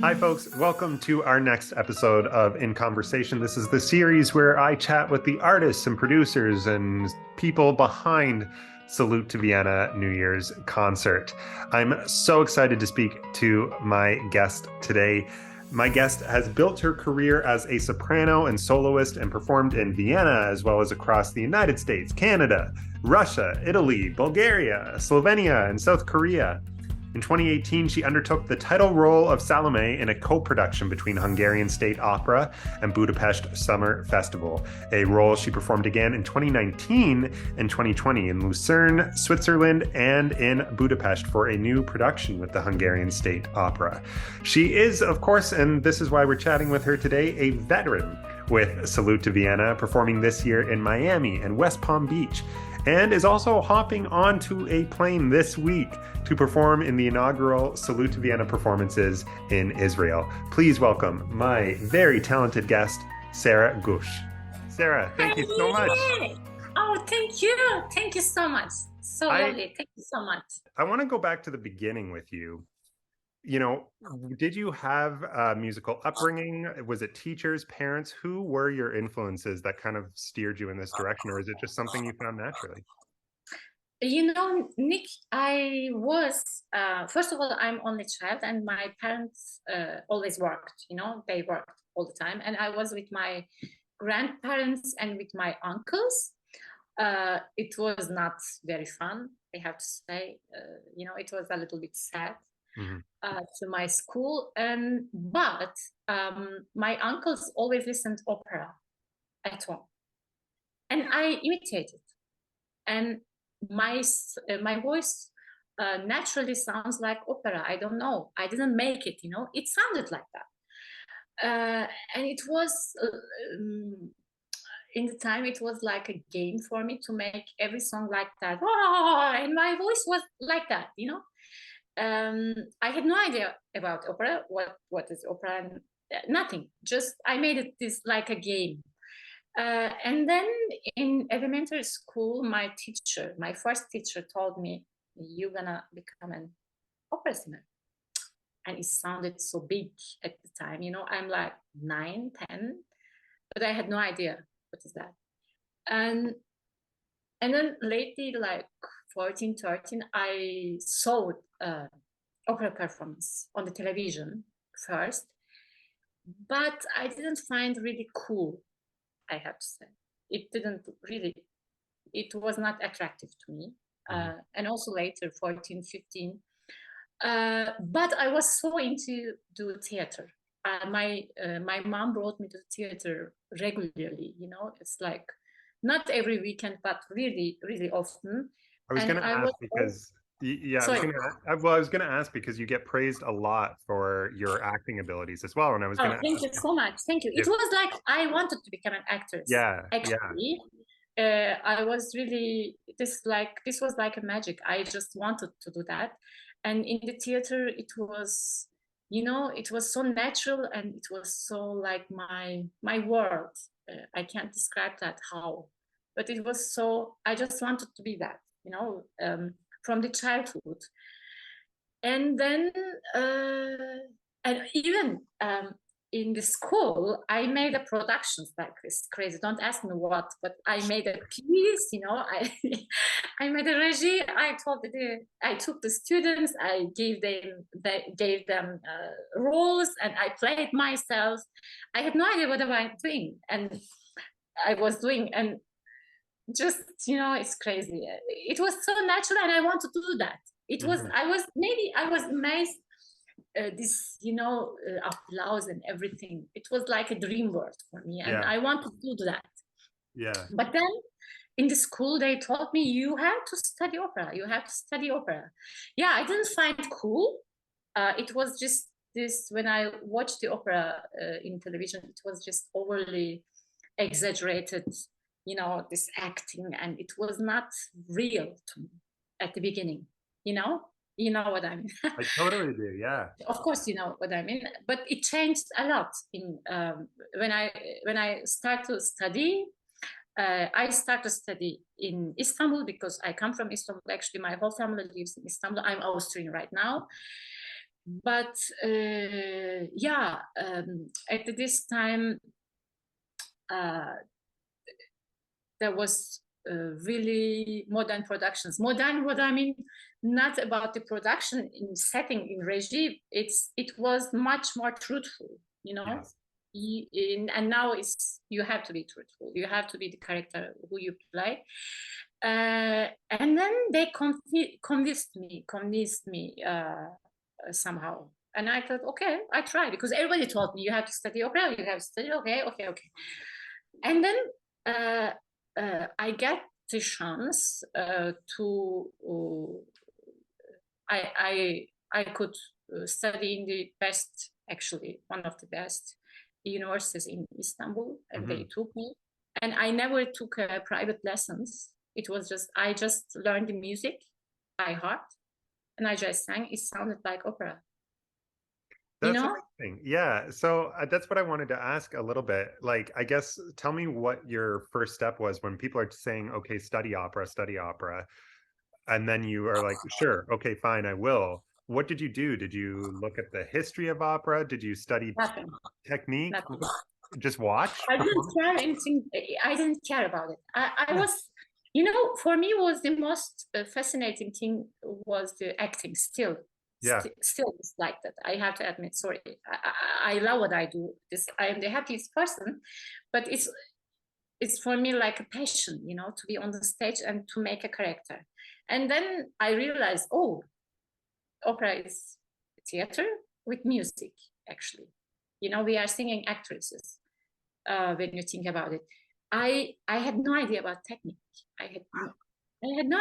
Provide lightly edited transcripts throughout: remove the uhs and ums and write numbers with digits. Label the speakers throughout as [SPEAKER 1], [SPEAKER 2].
[SPEAKER 1] Hi, folks. Welcome to our next episode of In Conversation. This is the series where I chat with the artists and producers and people behind Salute to Vienna New Year's concert. I'm so excited to speak to my guest today. My guest has built her career as a soprano and soloist and performed in Vienna as well as across the United States, Canada, Russia, Italy, Bulgaria, Slovenia, and South Korea. In 2018, she undertook the title role of Salome in a co-production between Hungarian State Opera and Budapest Summer Festival, a role she performed again in 2019 and 2020 in Lucerne, Switzerland, and in Budapest for a new production with the Hungarian State Opera. She is, of course, and this is why we're chatting with her today, a veteran with Salute to Vienna, performing this year in Miami and West Palm Beach, and is also hopping onto a plane this week to perform in the inaugural Salute to Vienna performances in Israel. Please welcome my very talented guest, Sera Gösch. Sera, thank you so much.
[SPEAKER 2] Oh, thank you. Thank you so much. So lovely. Thank you so much.
[SPEAKER 1] I want to go back to the beginning with you. Did you have a musical upbringing? Was it teachers, parents? Who were your influences that kind of steered you in this direction, or is it just something you found naturally?
[SPEAKER 2] Nick, I was, first of all, I'm only child and my parents always worked, they worked all the time. And I was with my grandparents and with my uncles. It was not very fun, I have to say. It was a little bit sad. To my school, but my uncles always listened opera at home, and I imitated. And my voice naturally sounds like opera. I don't know. I didn't make it. It sounded like that, and it was. In the time, it was like a game for me to make every song like that. Oh, and my voice was like that. I had no idea about opera, what is opera, and nothing. Just I made it this like a game. And then in elementary school, my first teacher told me, "You're gonna become an opera singer." And it sounded so big at the time. I'm like 9, 10, but I had no idea what is that. And then lately, like 14, 13, I saw opera performance on the television first, but I didn't find really cool, I have to say. It was not attractive to me. And also later, 14, 15. But I was so into do theater. My mom brought me to theater regularly. It's like not every weekend, but really, really often.
[SPEAKER 1] I was going to ask because, I was going to ask because you get praised a lot for your acting abilities as well. And I was going to
[SPEAKER 2] thank you so much. Thank you. It was like I wanted to become an actress.
[SPEAKER 1] Yeah.
[SPEAKER 2] Actually, I was really this was like a magic. I just wanted to do that, and in the theater, it was so natural, and it was so like my world. I can't describe that how, but it was so. I just wanted to be that. From the childhood. And then, and even in the school, I made a productions like this crazy. Don't ask me what, but I made a piece. I made a regie. I took the students. I gave them roles, and I played myself. I had no idea what I was doing, and I was doing and. Just it's crazy. It was so natural, and I want to do that. It was I was amazed, this applause and everything. It was like a dream world for me, and I want to do that. But then in the school they told me, you have to study opera. I didn't find cool. It was just this, when I watched the opera in television, it was just overly exaggerated, this acting, and it was not real to me at the beginning. You know what I mean?
[SPEAKER 1] I totally do. Yeah.
[SPEAKER 2] Of course, you know what I mean. But it changed a lot in when I started to study. I started to study in Istanbul because I come from Istanbul. Actually, my whole family lives in Istanbul. I'm Austrian right now. But yeah, at this time, uh, there was really modern productions. Modern, what I mean, not about the production in setting in regime. It was much more truthful, you know.
[SPEAKER 1] Yes.
[SPEAKER 2] And now it's you have to be truthful. You have to be the character who you play. And then they convinced me somehow. And I thought, okay, I try, because everybody told me you have to study opera, you have to study. Okay, okay, okay. And then uh, I get the chance to I could study in the best, actually one of the best universities in Istanbul, and
[SPEAKER 1] Mm-hmm.
[SPEAKER 2] they took me. And I never took private lessons. It was just I just learned the music by heart, and I just sang. It sounded like opera, you
[SPEAKER 1] That's
[SPEAKER 2] know.
[SPEAKER 1] amazing. Yeah. So that's what I wanted to ask a little bit. Like, I guess, tell me what your first step was when people are saying, okay, study opera, study opera. And then you are like, sure, okay, fine, I will. What did you do? Did you look at the history of opera? Did you study
[SPEAKER 2] Nothing,
[SPEAKER 1] technique?
[SPEAKER 2] nothing.
[SPEAKER 1] Just watch
[SPEAKER 2] I didn't
[SPEAKER 1] performance?
[SPEAKER 2] care anything. I didn't care about it. I
[SPEAKER 1] Yeah.
[SPEAKER 2] was, you know, for me was the most fascinating thing was the acting.
[SPEAKER 1] Yeah.
[SPEAKER 2] Still is like that. I have to admit. Sorry, I love what I do. This I am the happiest person, but it's for me like a passion, you know, to be on the stage and to make a character. And then I realized, oh, opera is theater with music. Actually, you know, we are singing actresses when you think about it. I had no idea about technique. I had I had no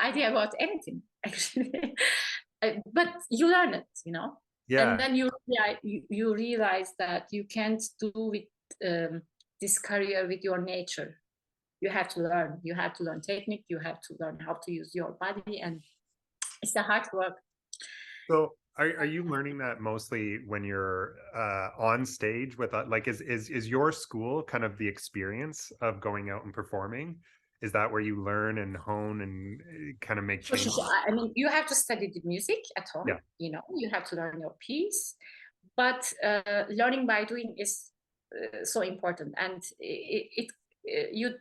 [SPEAKER 2] idea about anything actually. But you learn it, you know, and
[SPEAKER 1] Yeah.
[SPEAKER 2] then you realize that you can't do with this career with your nature. You have to learn. You have to learn technique. You have to learn how to use your body, and it's a hard work.
[SPEAKER 1] So are you learning that mostly when you're on stage with like is your school kind of the experience of going out and performing? Is that where you learn and hone and kind of make
[SPEAKER 2] For sure.
[SPEAKER 1] changes?
[SPEAKER 2] I mean, you have to study the music at home.
[SPEAKER 1] Yeah.
[SPEAKER 2] You know, you have to learn your piece, but learning by doing is so important, and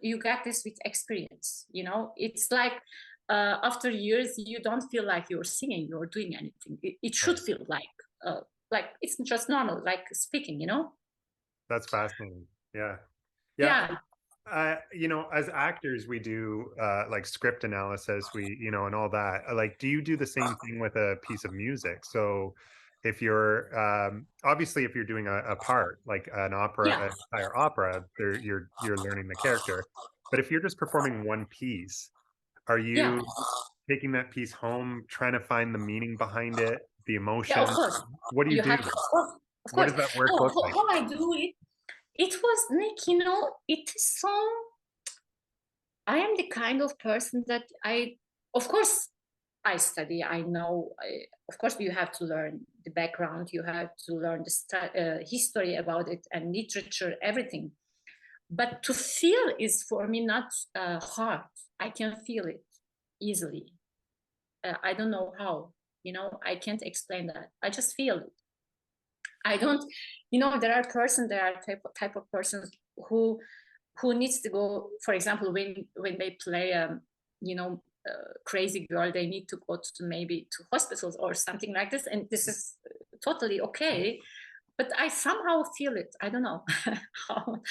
[SPEAKER 2] you get this with experience. You know, it's like after years, you don't feel like you're singing, you're doing anything. It should
[SPEAKER 1] Right.
[SPEAKER 2] feel like it's just normal, like speaking. You know?
[SPEAKER 1] That's fascinating. Yeah. Yeah.
[SPEAKER 2] Yeah.
[SPEAKER 1] You know, as actors, we do like script analysis, you know, and all that. Like, do you do the same thing with a piece of music? So, if you're obviously if you're doing a part like an opera,
[SPEAKER 2] Yeah.
[SPEAKER 1] an entire opera, there you're learning the character. But if you're just performing one piece, are
[SPEAKER 2] Yeah.
[SPEAKER 1] you taking that piece home, trying to find the meaning behind it, the
[SPEAKER 2] Yeah. Of
[SPEAKER 1] emotion?
[SPEAKER 2] course.
[SPEAKER 1] What do you
[SPEAKER 2] You
[SPEAKER 1] do?
[SPEAKER 2] have to. Of
[SPEAKER 1] What
[SPEAKER 2] course.
[SPEAKER 1] does that work look like?
[SPEAKER 2] How I do it? It was Nick. You know, it is so. I am the kind of person that of course, I study. I know. Of course, you have to learn the background. You have to learn the history about it and literature, everything. But to feel is for me not hard. I can feel it easily. I don't know how. You know, I can't explain that. I just feel it. I don't. You know, there are type of persons who needs to go, for example, when they play you know crazy girl, they need to go to maybe to hospitals or something like this, and this is totally okay, but I somehow feel it. I don't know how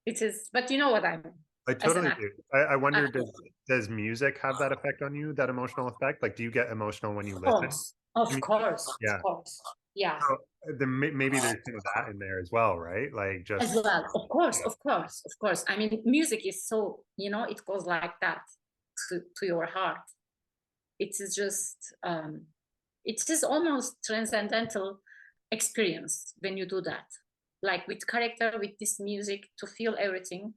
[SPEAKER 2] it is, but you know what I mean.
[SPEAKER 1] I
[SPEAKER 2] As an
[SPEAKER 1] totally
[SPEAKER 2] actor,
[SPEAKER 1] do. I wonder,
[SPEAKER 2] actor,
[SPEAKER 1] does music have that effect on you, that emotional effect? Like, do you get emotional when you
[SPEAKER 2] of
[SPEAKER 1] listen
[SPEAKER 2] course,
[SPEAKER 1] to
[SPEAKER 2] of
[SPEAKER 1] music?
[SPEAKER 2] course, of
[SPEAKER 1] Yeah.
[SPEAKER 2] course, yeah.
[SPEAKER 1] So then maybe there's some of that in there as well, right? Like
[SPEAKER 2] As
[SPEAKER 1] just
[SPEAKER 2] well, of course,
[SPEAKER 1] yeah,
[SPEAKER 2] of course, of course. I mean, music is so, you know, it goes like that to your heart. It is just it is almost transcendental experience when you do that, like with character, with this music, to feel everything.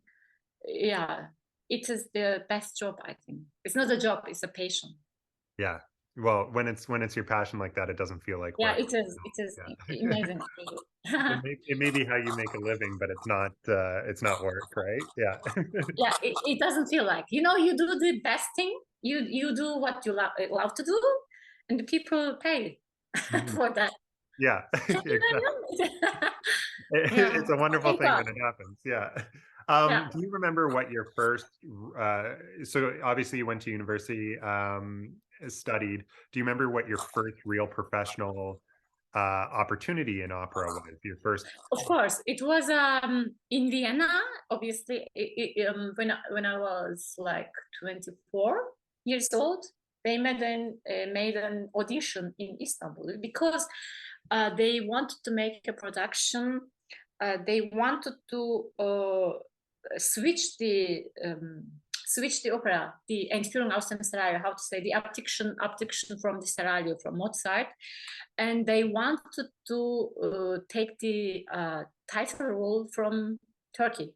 [SPEAKER 2] Yeah, it is the best job, I think. It's not a job, it's a passion.
[SPEAKER 1] yeah. Well, when it's your passion like that, it doesn't feel like
[SPEAKER 2] Yeah,
[SPEAKER 1] work.
[SPEAKER 2] it is
[SPEAKER 1] Yeah.
[SPEAKER 2] amazing.
[SPEAKER 1] It may be how you make a living, but it's not work, right? Yeah.
[SPEAKER 2] Yeah, it doesn't feel like, you know, you do the best thing, you do what you love to do, and the people pay.
[SPEAKER 1] Mhm.
[SPEAKER 2] for that.
[SPEAKER 1] Yeah,
[SPEAKER 2] Can you
[SPEAKER 1] exactly.
[SPEAKER 2] imagine? Yeah,
[SPEAKER 1] It's a wonderful
[SPEAKER 2] thank
[SPEAKER 1] thing
[SPEAKER 2] God.
[SPEAKER 1] when it happens. Yeah.
[SPEAKER 2] Yeah,
[SPEAKER 1] Do you remember what your first, so obviously you went to university, studied. Do you remember what your first real professional opportunity in opera was? Your first,
[SPEAKER 2] of course. It was in Vienna, obviously. When I was like 24 years old, they made an audition in Istanbul because they wanted to make a production. They wanted to switch the switch the opera, the Entführung aus dem Seraglio, how to say, the abdiction from the Seraglio from Mozart, and they wanted to take the title role from Turkey.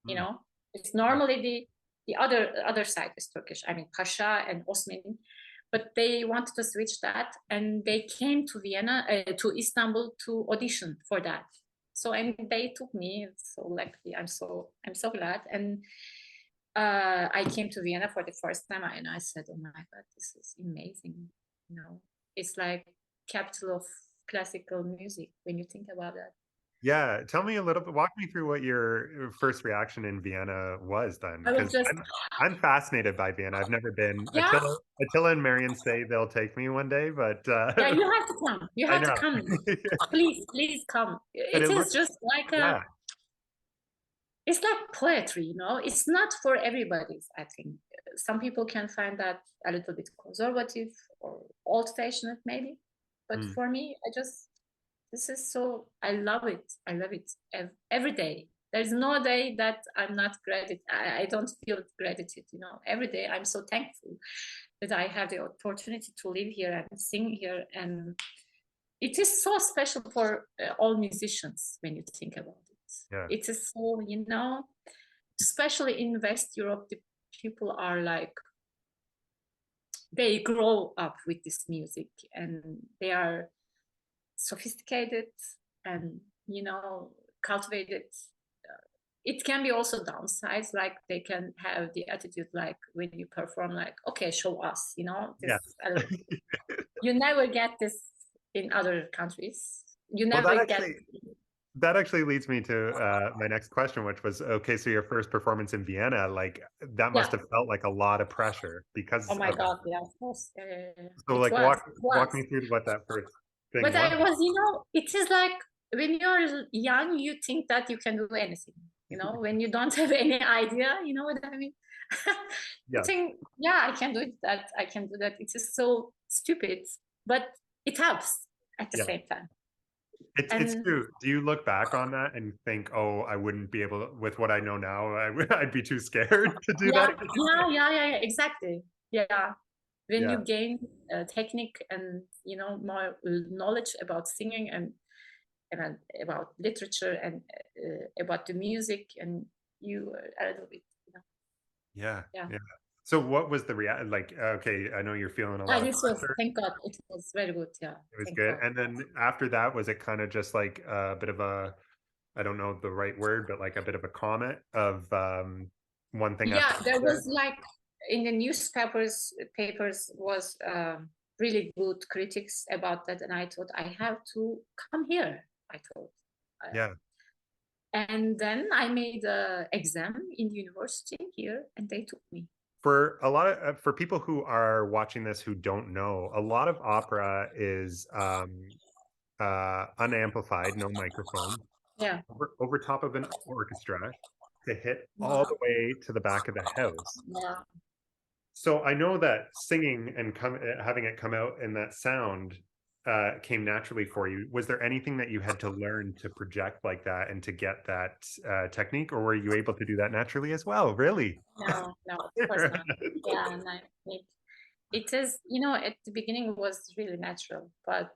[SPEAKER 2] You
[SPEAKER 1] hmm,
[SPEAKER 2] know, it's
[SPEAKER 1] yeah,
[SPEAKER 2] normally the other side is Turkish. I mean, Pasha and Osman, but they wanted to switch that, and they came to Vienna, to Istanbul to audition for that. So and they took me. So luckily, I'm so glad. And I came to Vienna for the first time, and I said, "Oh my God, this is amazing!" You know, it's like capital of classical music when you think about that.
[SPEAKER 1] yeah. Tell me a little bit. Walk me through what your first reaction in Vienna was then,
[SPEAKER 2] I was
[SPEAKER 1] because
[SPEAKER 2] just,
[SPEAKER 1] I'm fascinated by Vienna. I've never been.
[SPEAKER 2] yeah,
[SPEAKER 1] Attila and Marion say they'll take me one day, but
[SPEAKER 2] yeah, you have to come. You
[SPEAKER 1] I
[SPEAKER 2] have to
[SPEAKER 1] know.
[SPEAKER 2] come. Please, please come.
[SPEAKER 1] And
[SPEAKER 2] It
[SPEAKER 1] it
[SPEAKER 2] is
[SPEAKER 1] looks,
[SPEAKER 2] just like
[SPEAKER 1] yeah,
[SPEAKER 2] it's like poetry, you know. It's not for everybody, I think. Some people can find that a little bit conservative or old-fashioned, maybe. But
[SPEAKER 1] mm,
[SPEAKER 2] for me, this is so, I love it. I love it every day. There's no day that I'm not gratitude. I don't feel gratitude, you know. Every day I'm so thankful that I have the opportunity to live here and sing here. And it is so special for all musicians when you think about it.
[SPEAKER 1] yeah,
[SPEAKER 2] It is so, you know, especially in West Europe, the people are like, they grow up with this music and they are sophisticated and, you know, cultivated. It can be also downsides, like they can have the attitude like when you perform, like, okay, show us, you know,
[SPEAKER 1] yeah.
[SPEAKER 2] this. You never get this in other countries. You
[SPEAKER 1] Well,
[SPEAKER 2] never get.
[SPEAKER 1] that actually leads me to my next question, which was, okay, so your first performance in Vienna, like that must
[SPEAKER 2] Yeah.
[SPEAKER 1] have felt like a lot of pressure
[SPEAKER 2] Oh
[SPEAKER 1] because
[SPEAKER 2] my
[SPEAKER 1] of
[SPEAKER 2] God. Yeah. Of course.
[SPEAKER 1] so
[SPEAKER 2] It
[SPEAKER 1] like
[SPEAKER 2] was. It
[SPEAKER 1] walk
[SPEAKER 2] was.
[SPEAKER 1] me through what that first thing
[SPEAKER 2] But
[SPEAKER 1] was.
[SPEAKER 2] I was, you know, it is like when you're young, you think that you can do anything. You know, when you don't have any idea, you know what I mean? You
[SPEAKER 1] Yeah,
[SPEAKER 2] think, yeah, I can do it, that. I can do that. It is so stupid, but it helps at the
[SPEAKER 1] yeah.
[SPEAKER 2] same time.
[SPEAKER 1] It's
[SPEAKER 2] And
[SPEAKER 1] true. Do you look back on that and think, oh, I wouldn't be able to, with what I know now, I'd be too scared to do
[SPEAKER 2] yeah,
[SPEAKER 1] that again?
[SPEAKER 2] yeah, exactly. Yeah. When
[SPEAKER 1] Yeah,
[SPEAKER 2] you gain technique and, you know, more knowledge about singing and about literature and about the music, and you a little bit, you know,
[SPEAKER 1] yeah,
[SPEAKER 2] yeah.
[SPEAKER 1] yeah. So what was the react like, okay, I know you're feeling a
[SPEAKER 2] Ah,
[SPEAKER 1] lot of
[SPEAKER 2] this was,
[SPEAKER 1] pressure.
[SPEAKER 2] thank God, it was very good. Yeah,
[SPEAKER 1] It was
[SPEAKER 2] thank
[SPEAKER 1] good.
[SPEAKER 2] God.
[SPEAKER 1] And then after that, was it kind of just like a bit of a, I don't know the right word, but like a bit of a comment of one thing after
[SPEAKER 2] Yeah, there was
[SPEAKER 1] another?
[SPEAKER 2] like in the newspapers, papers was really good critics about that, and I thought I have to come here. I thought,
[SPEAKER 1] Yeah.
[SPEAKER 2] and then I made a exam in university here, and they took me.
[SPEAKER 1] For a lot of for people who are watching this who don't know, a lot of opera is unamplified, no microphone,
[SPEAKER 2] Yeah,
[SPEAKER 1] over top of an orchestra to hit all
[SPEAKER 2] yeah,
[SPEAKER 1] the way to the back of the house.
[SPEAKER 2] yeah.
[SPEAKER 1] So I know that singing and having it come out in that sound came naturally for you. Was there anything that you had to learn to project like that and to get that technique, or were you able to do that naturally as well? Really?
[SPEAKER 2] No, no, of course not. Yeah, no, it is, you know, at the beginning it was really natural, but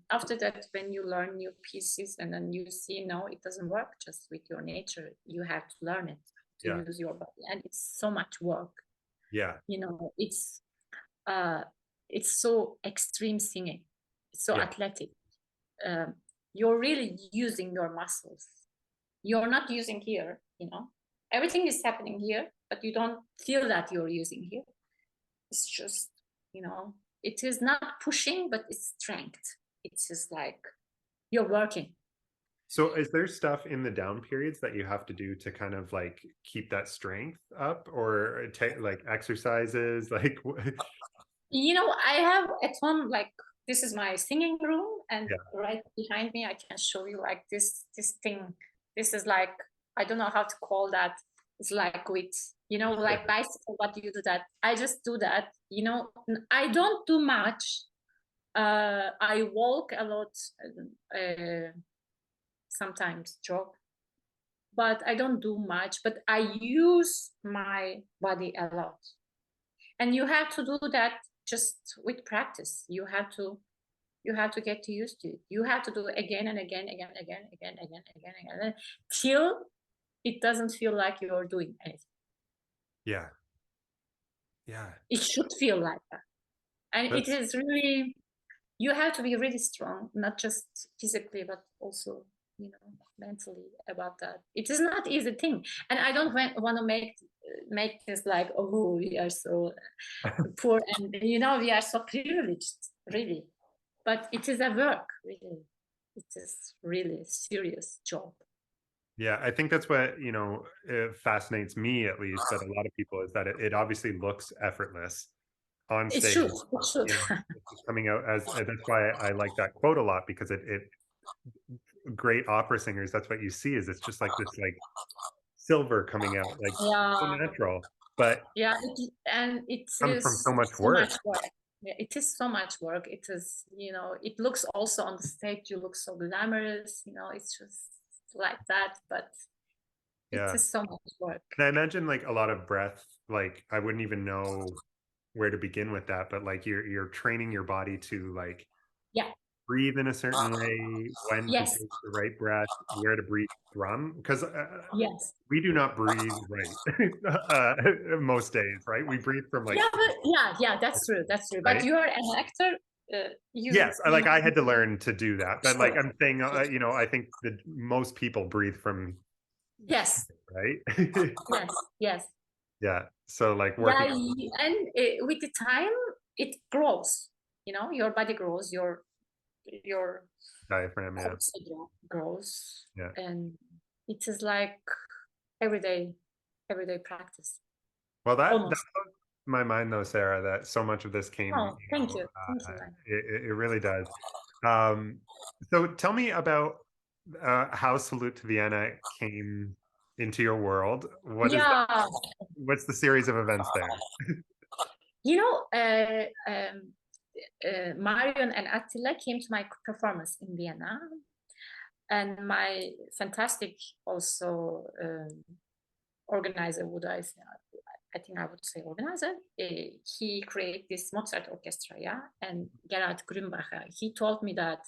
[SPEAKER 2] after that, when you learn new pieces and then you see, no, it doesn't work just with your nature. You have to learn it to
[SPEAKER 1] Yeah,
[SPEAKER 2] use your body, and it's so much work.
[SPEAKER 1] yeah,
[SPEAKER 2] You know, uh, it's so extreme singing, it's so
[SPEAKER 1] yeah,
[SPEAKER 2] athletic. Um, you're really using your muscles. You're not using here. You know, everything is happening here, but you don't feel that you're using here. It's just, you know. it is not pushing, but it's strength. It's just like you're working.
[SPEAKER 1] So is there stuff in the down periods that you have to do to kind of like keep that strength up, or take like exercises like
[SPEAKER 2] I have at home, like, this is my singing room, and
[SPEAKER 1] yeah,
[SPEAKER 2] right behind me I can show you like this thing. This is like, I don't know how to call that. It's like with, like bicycle, what do you do that? I just do that. I don't do much. I walk a lot, uh, sometimes jog, but I don't do much. But I use my body a lot. And you have to do that just with practice. You have to get used to it. You have to do it again and again, again, till it doesn't feel like you're doing anything.
[SPEAKER 1] yeah, yeah.
[SPEAKER 2] It should feel like that. And it
[SPEAKER 1] That's
[SPEAKER 2] is really, you have to be really strong, not just physically, but also, mentally about that. It is not easy thing. And I don't want to make this like, oh, we are so poor, and we are so privileged, really. But it is a work, really. It is really a serious job.
[SPEAKER 1] yeah, I think that's what, it fascinates me at least, but a lot of people is that it obviously looks effortless on
[SPEAKER 2] It
[SPEAKER 1] stage.
[SPEAKER 2] should. It should.
[SPEAKER 1] It's just coming out as that's why I like that quote a lot, because it great opera singers, that's what you see, is it's just like this like silver coming out, like so
[SPEAKER 2] Yeah.
[SPEAKER 1] natural, but
[SPEAKER 2] Yeah. And it
[SPEAKER 1] comes from
[SPEAKER 2] is
[SPEAKER 1] so much
[SPEAKER 2] so
[SPEAKER 1] work.
[SPEAKER 2] much work. Yeah, it is so much work. It is, it looks also on the stage, you look so glamorous, it's just like that, but it
[SPEAKER 1] Yeah.
[SPEAKER 2] is so much work.
[SPEAKER 1] And I imagine like a lot of breath, like I wouldn't even know where to begin with that, but like you're training your body to like
[SPEAKER 2] Yeah.
[SPEAKER 1] breathe in a certain way, when to
[SPEAKER 2] Yes.
[SPEAKER 1] take the right breath, where to breathe from, because
[SPEAKER 2] Yes.
[SPEAKER 1] we do not breathe right most days, right? We breathe from like,
[SPEAKER 2] Yeah, but yeah, that's true. That's true. But
[SPEAKER 1] right?
[SPEAKER 2] you're an actor. You
[SPEAKER 1] Yes,
[SPEAKER 2] you
[SPEAKER 1] I had to learn to do that, but like
[SPEAKER 2] sure.
[SPEAKER 1] I'm saying, I think that most people breathe from,
[SPEAKER 2] Yes,
[SPEAKER 1] right?
[SPEAKER 2] yes, yes.
[SPEAKER 1] Yeah. So like
[SPEAKER 2] Yeah,
[SPEAKER 1] working
[SPEAKER 2] and with the time it grows. Your body grows. Your
[SPEAKER 1] diaphragm, yeah.
[SPEAKER 2] corpse grows,
[SPEAKER 1] Yeah.
[SPEAKER 2] and it is like everyday, everyday practice.
[SPEAKER 1] Well, that
[SPEAKER 2] Almost.
[SPEAKER 1] blows my mind though, Sarah, that so much of this came,
[SPEAKER 2] Oh, thank you, thank you.
[SPEAKER 1] it really does. Um, so tell me about how Salute to Vienna came into your world.
[SPEAKER 2] Yeah,
[SPEAKER 1] What's the series of events there?
[SPEAKER 2] you know, uh, um, Marion and Attila came to my performance in Vienna, and my fantastic also organizer, would I say? I think I would say organizer. He created this Mozart orchestra, yeah, and Gerhard Grünbacher. He told me that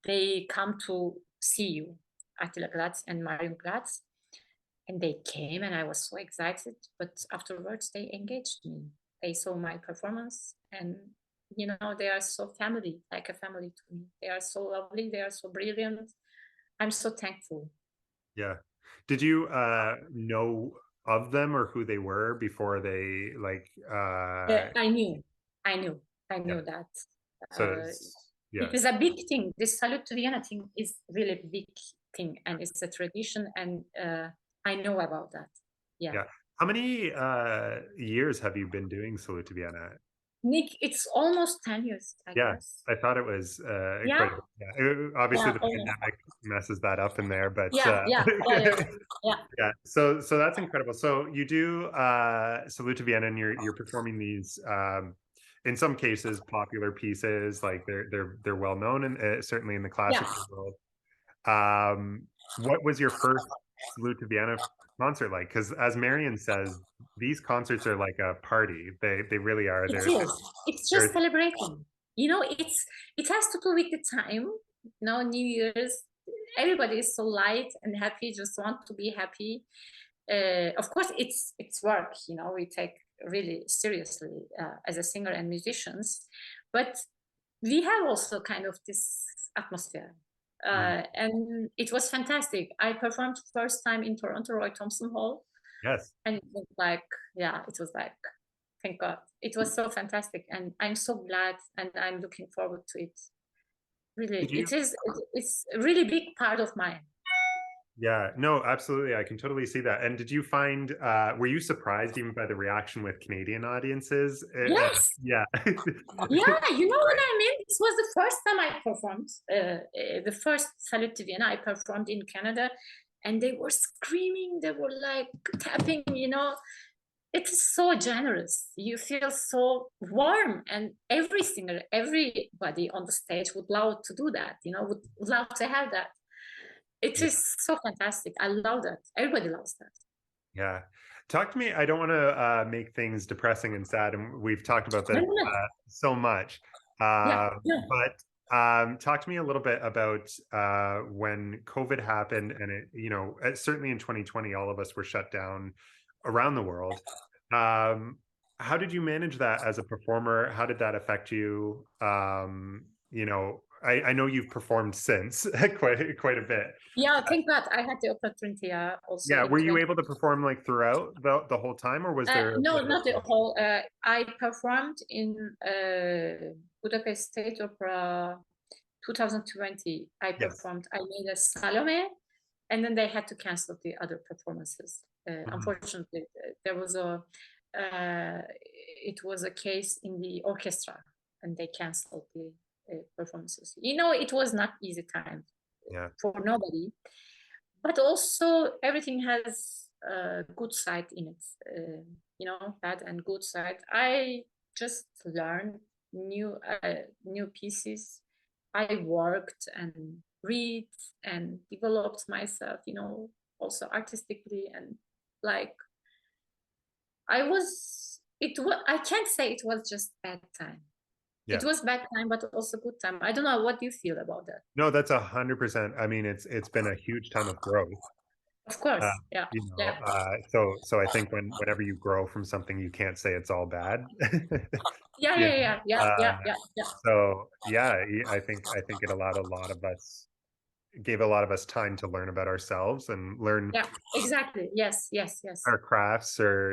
[SPEAKER 2] they come to see you, Attila Glatz and Marion Glatz, and they came, and I was so excited. But afterwards, they engaged me. They saw my performance, and they are so family, like a family to me. They are so lovely. They are so brilliant. I'm so thankful.
[SPEAKER 1] Yeah. Did you know of them or who they were before they like
[SPEAKER 2] I knew, I knew, I
[SPEAKER 1] yeah.
[SPEAKER 2] knew that.
[SPEAKER 1] So
[SPEAKER 2] Uh,
[SPEAKER 1] yeah.
[SPEAKER 2] it is a big thing. This Salute to Vienna thing is really a big thing, and it's a tradition, and I know about that. Yeah.
[SPEAKER 1] Yeah. How many years have you been doing Salute to Vienna?
[SPEAKER 2] Nick, it's almost 10 years, I
[SPEAKER 1] Yeah,
[SPEAKER 2] guess.
[SPEAKER 1] I thought it was
[SPEAKER 2] Yeah,
[SPEAKER 1] quite. Yeah. Obviously,
[SPEAKER 2] yeah,
[SPEAKER 1] the
[SPEAKER 2] almost.
[SPEAKER 1] pandemic messes that up in there, but
[SPEAKER 2] Yeah, yeah, yeah, yeah, yeah.
[SPEAKER 1] yeah. So that's incredible. So you do Salute to Vienna, and you're performing these in some cases popular pieces, like they're well known, and certainly in the
[SPEAKER 2] Yeah.
[SPEAKER 1] classical world. What was your first Salute to Vienna concert like? Because as Marion says, these concerts are like a party. They really are.
[SPEAKER 2] It is. It's just
[SPEAKER 1] They're
[SPEAKER 2] celebrating. It has to do with the time. New Year's. Everybody is so light and happy. Just want to be happy. Of course, it's work. We take really seriously as a singer and musicians, but we have also kind of this atmosphere.
[SPEAKER 1] Mm,
[SPEAKER 2] And it was fantastic. I performed first time in Toronto, Roy Thompson Hall,
[SPEAKER 1] yes.
[SPEAKER 2] and it was like, yeah, it was like, thank God. it was so fantastic, and I'm so glad, and I'm looking forward to it. Really,
[SPEAKER 1] Did you?
[SPEAKER 2] it's a really big part of mine.
[SPEAKER 1] Yeah, no, absolutely. I can totally see that. And did you find, were you surprised even by the reaction with Canadian audiences?
[SPEAKER 2] Yes.
[SPEAKER 1] Yeah.
[SPEAKER 2] Yeah, you know what I mean? This was the first time I performed, the first Salute to Vienna I performed in Canada, and they were screaming, they were like tapping, you know. It is so generous. You feel so warm, and every singer, everybody on the stage would love to do that, you know, would love to have that. It
[SPEAKER 1] Yeah.
[SPEAKER 2] is so fantastic. I love that. Everybody loves that.
[SPEAKER 1] Yeah. Talk to me. I don't want to make things depressing and sad, and we've talked about
[SPEAKER 2] No,
[SPEAKER 1] this
[SPEAKER 2] no, no.
[SPEAKER 1] so much.
[SPEAKER 2] Yeah, yeah.
[SPEAKER 1] But talk to me a little bit about when COVID happened, and it, certainly in 2020, all of us were shut down around the world. How did you manage that as a performer? How did that affect you? I know you've performed since quite a bit.
[SPEAKER 2] Yeah, thank God I had the opportunity also
[SPEAKER 1] Yeah,
[SPEAKER 2] in
[SPEAKER 1] were you
[SPEAKER 2] 20.
[SPEAKER 1] able to perform like throughout the whole time, or was there
[SPEAKER 2] No,
[SPEAKER 1] like
[SPEAKER 2] not the whole. I performed in Budapest State Opera 2020. I
[SPEAKER 1] yes.
[SPEAKER 2] performed. I made a Salome, and then they had to cancel the other performances.
[SPEAKER 1] Mhm.
[SPEAKER 2] Unfortunately, there was it was a case in the orchestra, and they canceled the performances. You know, it was not easy time
[SPEAKER 1] Yeah.
[SPEAKER 2] for nobody, but also everything has a good side in it. You know, bad and good side. I just learned new pieces. I worked and read and developed myself, you know, also artistically, and like I can't say it was just bad time. It
[SPEAKER 1] Yeah.
[SPEAKER 2] was bad time, but also good time. I don't know, what do you feel about that?
[SPEAKER 1] No, that's 100%. I mean, it's been a huge time of growth.
[SPEAKER 2] Of
[SPEAKER 1] Uh,
[SPEAKER 2] course, yeah, yeah,
[SPEAKER 1] so I think whenever you grow from something, you can't say it's all bad.
[SPEAKER 2] yeah,
[SPEAKER 1] You
[SPEAKER 2] yeah, yeah, yeah,
[SPEAKER 1] Uh,
[SPEAKER 2] yeah, yeah, yeah,
[SPEAKER 1] so yeah, I think it allowed a lot of us gave a lot of us time to learn about ourselves and learn
[SPEAKER 2] yeah, exactly. Yes, yes, yes.
[SPEAKER 1] our crafts, or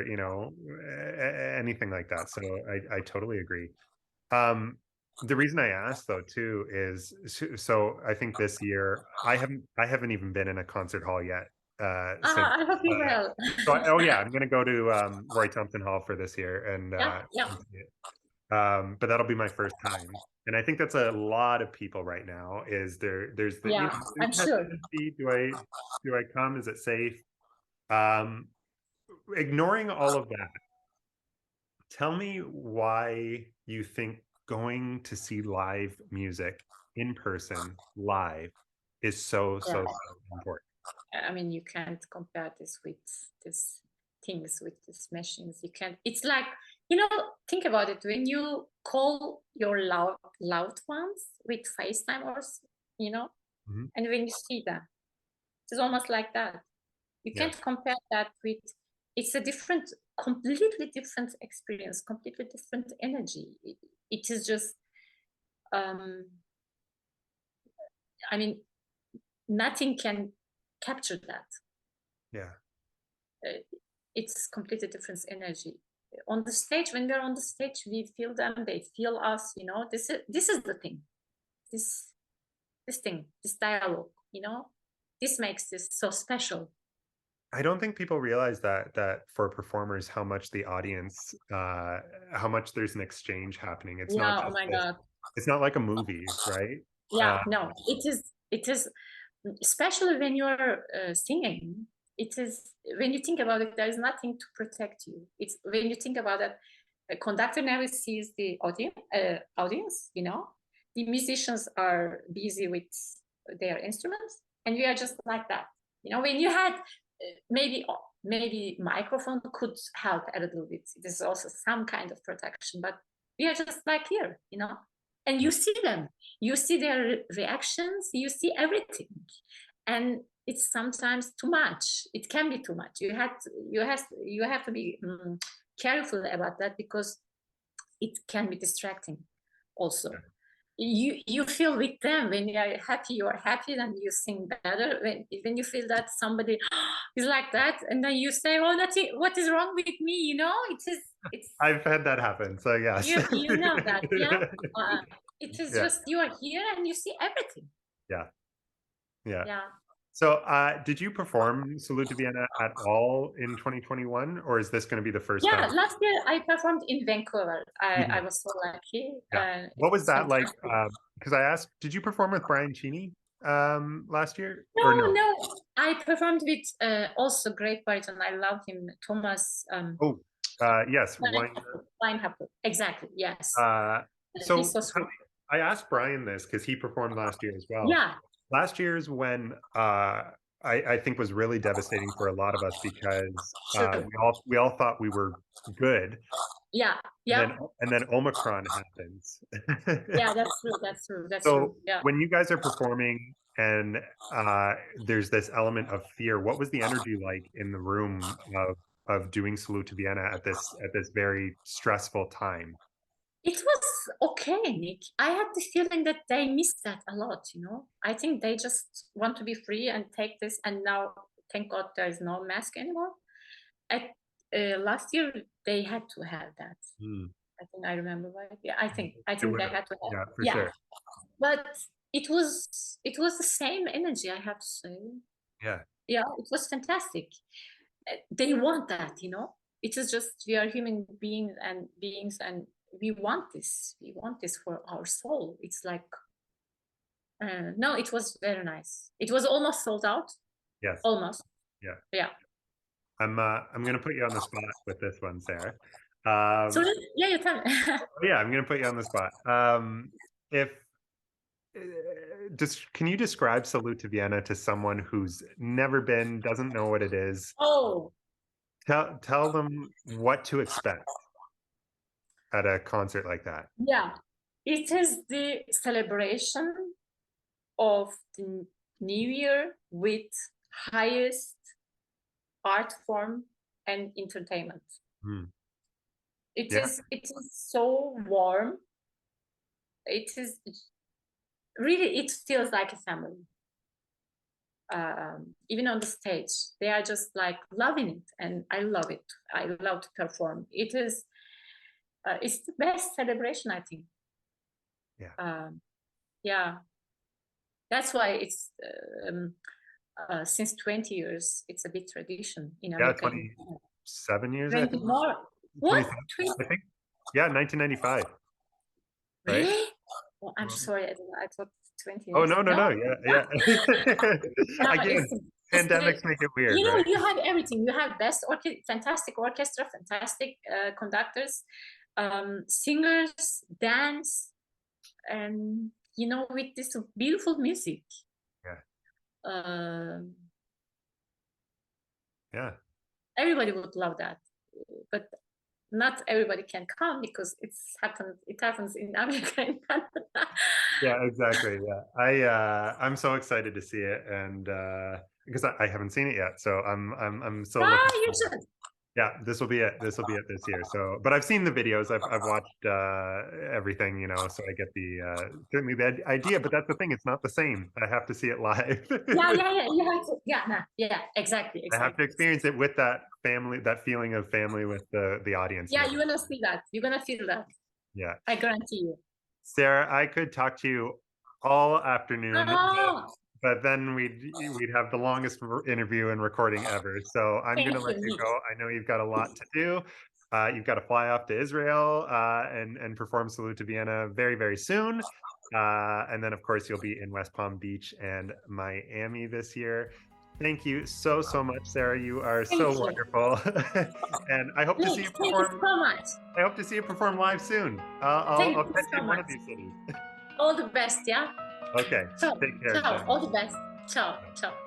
[SPEAKER 1] anything like that. So I totally agree. The reason I asked though too is, so I think this year I haven't even been in a concert hall yet since
[SPEAKER 2] I hope you
[SPEAKER 1] uh,
[SPEAKER 2] will.
[SPEAKER 1] oh yeah, I'm gonna go to Roy Thompson Hall for this year,
[SPEAKER 2] Yeah, yeah,
[SPEAKER 1] and see it. But that'll be my first time, and I think that's a lot of people right now. Is there's the
[SPEAKER 2] yeah,
[SPEAKER 1] there's
[SPEAKER 2] I'm sure.
[SPEAKER 1] hesitancy. Do I come? Is it safe? Um, Ignoring all of that, tell me why you think going to see live music in person, live, is
[SPEAKER 2] Yeah.
[SPEAKER 1] so important.
[SPEAKER 2] I mean, you can't compare this with these things, with these machines. You can't. It's like, you know, think about it. When you call your loved ones with FaceTime you know,
[SPEAKER 1] Mhm.
[SPEAKER 2] and when you see them, it's almost like that. You
[SPEAKER 1] Yeah,
[SPEAKER 2] can't compare that with. It's a different, completely different experience, completely different energy. It is just. Um, I mean, nothing can capture that.
[SPEAKER 1] yeah.
[SPEAKER 2] Uh, it's completely different energy on the stage. When we're on the stage, we feel them, they feel us, you know. This is the thing, this this dialogue, you know, this makes this so special.
[SPEAKER 1] I don't think people realize that for performers, how much the audience, how much there's an exchange happening. It's not
[SPEAKER 2] Yeah, oh
[SPEAKER 1] just
[SPEAKER 2] my
[SPEAKER 1] this.
[SPEAKER 2] God.
[SPEAKER 1] It's not like a movie, right?
[SPEAKER 2] Yeah,
[SPEAKER 1] Uh,
[SPEAKER 2] no, it is especially when you're singing. It is, when you think about it, there is nothing to protect you. It's when you think about it, a conductor never sees the audience, you know. The musicians are busy with their instruments, and we are just like that, you know. When you had maybe microphone could help a little bit. This is also some kind of protection, but we are just like here, you know. And
[SPEAKER 1] yeah,
[SPEAKER 2] you see them, you see their reactions, you see everything, and it's sometimes too much. It can be too much. You have to be careful about that, because it can be distracting also. you feel with them. When you are happy, you are happy, and you sing better. When you feel that somebody is like that, and then you say, "Oh, nothing. What is wrong with me?" You know, it's
[SPEAKER 1] I've had that happen, so yes.
[SPEAKER 2] you know that, yeah. It is
[SPEAKER 1] Yeah,
[SPEAKER 2] just you are here and you see everything.
[SPEAKER 1] yeah, yeah.
[SPEAKER 2] Yeah.
[SPEAKER 1] So, did you perform Salute to Vienna at all in 2021, or is this going to be the first
[SPEAKER 2] Yeah,
[SPEAKER 1] time?
[SPEAKER 2] last year I performed in Vancouver.
[SPEAKER 1] You
[SPEAKER 2] I
[SPEAKER 1] did.
[SPEAKER 2] was so lucky.
[SPEAKER 1] Yeah.
[SPEAKER 2] It
[SPEAKER 1] What was
[SPEAKER 2] was
[SPEAKER 1] that like?
[SPEAKER 2] fantastic.
[SPEAKER 1] Because I asked, did you perform with Brian Cheney last year, or
[SPEAKER 2] No,
[SPEAKER 1] no?
[SPEAKER 2] no. I performed with also great baritone. I love him, Thomas
[SPEAKER 1] Oh, yes, one.
[SPEAKER 2] Weinhapper. Exactly. Yes.
[SPEAKER 1] Uh,
[SPEAKER 2] He's
[SPEAKER 1] so
[SPEAKER 2] so
[SPEAKER 1] tell
[SPEAKER 2] sweet.
[SPEAKER 1] me, I asked Brian this because he performed last year as well.
[SPEAKER 2] Yeah,
[SPEAKER 1] Last year's when I think was really devastating for a lot of us because
[SPEAKER 2] sure.
[SPEAKER 1] we all thought we were good,
[SPEAKER 2] Yeah,
[SPEAKER 1] and
[SPEAKER 2] yeah,
[SPEAKER 1] then Omicron happens.
[SPEAKER 2] yeah. That's true. That's true. That's
[SPEAKER 1] So
[SPEAKER 2] true. Yeah.
[SPEAKER 1] when you guys are performing and there's this element of fear, what was the energy like in the room of doing Salute to Vienna at this very stressful time?
[SPEAKER 2] It was okay, Nick. I had the feeling that they missed that a lot, you know. I think they just want to be free and take this, and now, thank God, there is no mask anymore. At last year, they had to have that.
[SPEAKER 1] Hmm.
[SPEAKER 2] I think I remember right. Yeah, I
[SPEAKER 1] It
[SPEAKER 2] think
[SPEAKER 1] would
[SPEAKER 2] they
[SPEAKER 1] have,
[SPEAKER 2] had to have.
[SPEAKER 1] yeah, for
[SPEAKER 2] Yeah,
[SPEAKER 1] sure.
[SPEAKER 2] but it was the same energy, I have to say.
[SPEAKER 1] Yeah,
[SPEAKER 2] Yeah, it was fantastic. They want that, you know. It is just we are human beings, and we want this. We want this for our soul. It's like no, it was very nice. It was almost sold out,
[SPEAKER 1] yes,
[SPEAKER 2] almost.
[SPEAKER 1] yeah.
[SPEAKER 2] Yeah.
[SPEAKER 1] I'm gonna put you on the spot with this one, Sarah.
[SPEAKER 2] So
[SPEAKER 1] Um,
[SPEAKER 2] yeah, you tell me.
[SPEAKER 1] yeah, I'm gonna put you on the spot. If uh, just can you describe Salute to Vienna to someone who's never been, doesn't know what it is?
[SPEAKER 2] Oh,
[SPEAKER 1] Tell them what to expect at a concert like that.
[SPEAKER 2] yeah. It is the celebration of the New Year with highest art form and entertainment.
[SPEAKER 1] Hmm.
[SPEAKER 2] It
[SPEAKER 1] Yeah,
[SPEAKER 2] is it is so warm. It is really it feels like a family. Even on the stage, they are just like loving it, and I love it. I love to perform. It's the best celebration, I think.
[SPEAKER 1] yeah,
[SPEAKER 2] Yeah, that's why it's since 20 years. It's a big tradition in
[SPEAKER 1] yeah.
[SPEAKER 2] America.
[SPEAKER 1] 27 years, I
[SPEAKER 2] 20
[SPEAKER 1] think.
[SPEAKER 2] more. What?
[SPEAKER 1] 27,
[SPEAKER 2] 20?
[SPEAKER 1] I think. Yeah, 1995, right?
[SPEAKER 2] Really? Oh, I'm sorry. I thought 20
[SPEAKER 1] Oh
[SPEAKER 2] years.
[SPEAKER 1] no, no,
[SPEAKER 2] No,
[SPEAKER 1] no. Yeah, yeah. Again,
[SPEAKER 2] it's the,
[SPEAKER 1] pandemics make it weird,
[SPEAKER 2] you know,
[SPEAKER 1] right?
[SPEAKER 2] you have everything. You have fantastic orchestra, fantastic conductors, singers, dance, and you know, with this beautiful music.
[SPEAKER 1] Yeah,
[SPEAKER 2] Um
[SPEAKER 1] yeah,
[SPEAKER 2] Everybody would love that, but not everybody can come because it happens in America and Canada.
[SPEAKER 1] yeah. Exactly. Yeah, I'm so excited to see it, and because I haven't seen it yet, so I'm so looking
[SPEAKER 2] You
[SPEAKER 1] forward.
[SPEAKER 2] should.
[SPEAKER 1] Yeah, this will be it. This will be it this year. So, but I've seen the videos. I've watched everything, so I get the certainly the idea. But that's the thing; it's not the same. I have to see it live.
[SPEAKER 2] Yeah, yeah, yeah. You have to. Yeah, no, yeah, exactly,
[SPEAKER 1] I have to
[SPEAKER 2] exactly.
[SPEAKER 1] experience it with that family, that feeling of family with the audience and
[SPEAKER 2] Yeah, you're
[SPEAKER 1] everything.
[SPEAKER 2] gonna see that. You're gonna feel that.
[SPEAKER 1] Yeah,
[SPEAKER 2] I guarantee you.
[SPEAKER 1] Sarah, I could talk to you all afternoon,
[SPEAKER 2] Oh,
[SPEAKER 1] but then we'd have the longest interview and recording ever. So I'm going to
[SPEAKER 2] thank
[SPEAKER 1] let
[SPEAKER 2] you,
[SPEAKER 1] you
[SPEAKER 2] Nick.
[SPEAKER 1] go. I know you've got a lot to do. You've got to fly off to Israel and perform Salute to Vienna very, very soon. And then, of course, you'll be in West Palm Beach and Miami this year. Thank you so, so much, Sarah. You are
[SPEAKER 2] Thank
[SPEAKER 1] so
[SPEAKER 2] you,
[SPEAKER 1] wonderful. And I hope to see
[SPEAKER 2] Nick.
[SPEAKER 1] you
[SPEAKER 2] Thank you
[SPEAKER 1] perform.
[SPEAKER 2] so much.
[SPEAKER 1] I hope to see you perform live soon.
[SPEAKER 2] Thank
[SPEAKER 1] I'll
[SPEAKER 2] you
[SPEAKER 1] catch you
[SPEAKER 2] so
[SPEAKER 1] in one
[SPEAKER 2] much.
[SPEAKER 1] of these cities.
[SPEAKER 2] All the best. Yeah.
[SPEAKER 1] Okay.
[SPEAKER 2] Ciao,
[SPEAKER 1] Take care,
[SPEAKER 2] ciao.
[SPEAKER 1] Sarah.
[SPEAKER 2] All the best. Ciao, ciao.